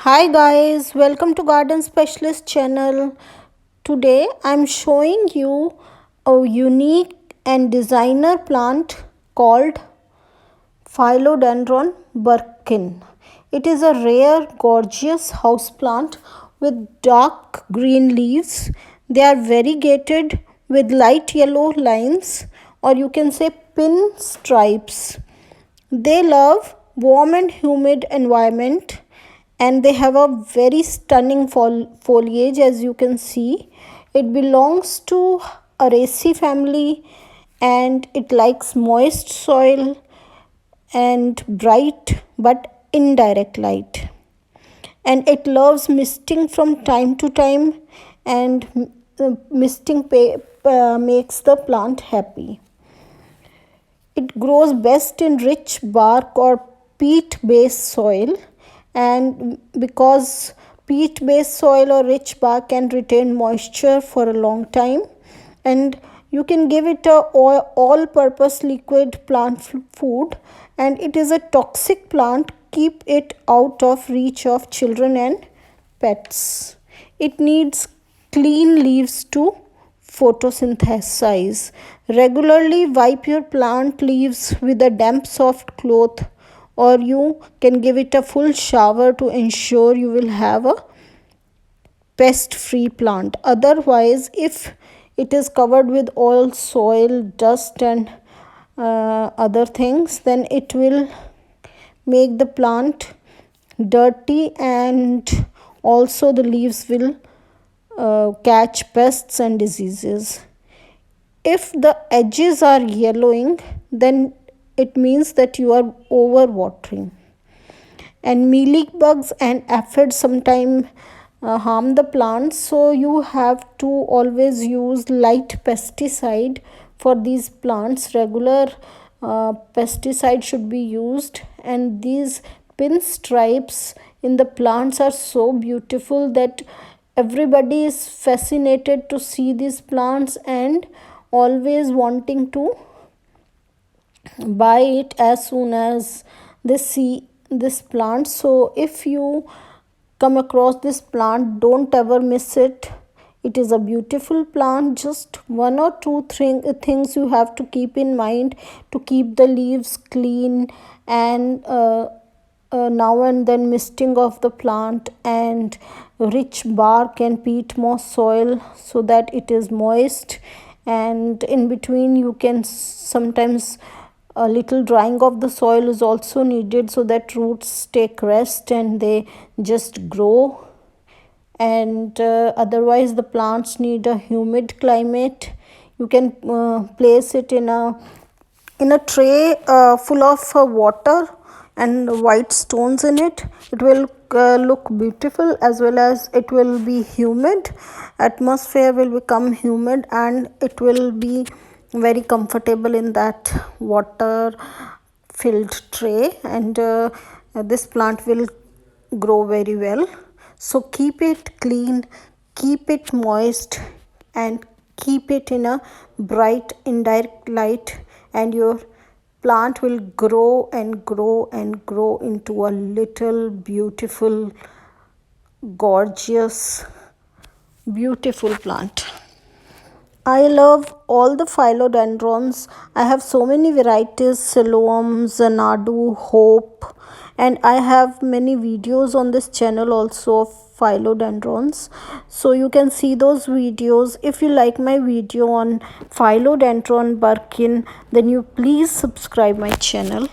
Hi guys, welcome to Garden Specialist channel. Today I'm showing you a unique and designer plant called Philodendron Birkin. It is a rare, gorgeous houseplant with dark green leaves. They are variegated with light yellow lines, or you can say pin stripes. They love warm and humid environment, and they have a very stunning foliage, as you can see. It belongs to Araceae family, and it likes moist soil and bright but indirect light, and it loves misting from time to time, and makes the plant happy. It grows best in rich bark or peat based soil, and because peat based soil or rich bark can retain moisture for a long time, and you can give it a all purpose liquid plant food, and it is a toxic plant. Keep it out of reach of children and pets. It needs clean leaves to photosynthesize. Regularly wipe your plant leaves with a damp soft cloth, or you can give it a full shower to ensure you will have a pest free plant. Otherwise, if it is covered with oil, soil, dust, and other things, then it will make the plant dirty, and also the leaves will catch pests and diseases. If the edges are yellowing, then it means that you are over watering. And mealy bugs and aphids sometimes harm the plants, so you have to always use light pesticide for these plants. Regular pesticide should be used, and these pinstripes in the plants are so beautiful that everybody is fascinated to see these plants and always wanting to buy it as soon as they see this plant. So if you come across this plant, don't ever miss it. It is a beautiful plant. Just one or two things you have to keep in mind to keep the leaves clean, and now and then misting of the plant, and rich bark and peat moss soil so that it is moist. And in between you can sometimes a little drying of the soil is also needed, so that roots take rest and they just grow. And otherwise the plants need a humid climate. You can place it in a tray full of water and white stones in it. It will look beautiful, as well as it will be humid. Atmosphere will become humid, and it will be very comfortable in that water filled tray, and this plant will grow very well. So keep it clean, keep it moist, and keep it in a bright indirect light, and your plant will grow and grow and grow into a little beautiful, gorgeous, beautiful plant. I love all the philodendrons. I have so many varieties: Siloam, Xanadu, Hope, and I have many videos on this channel also of philodendrons. So you can see those videos. If you like my video on Philodendron Birkin, then you please subscribe my channel.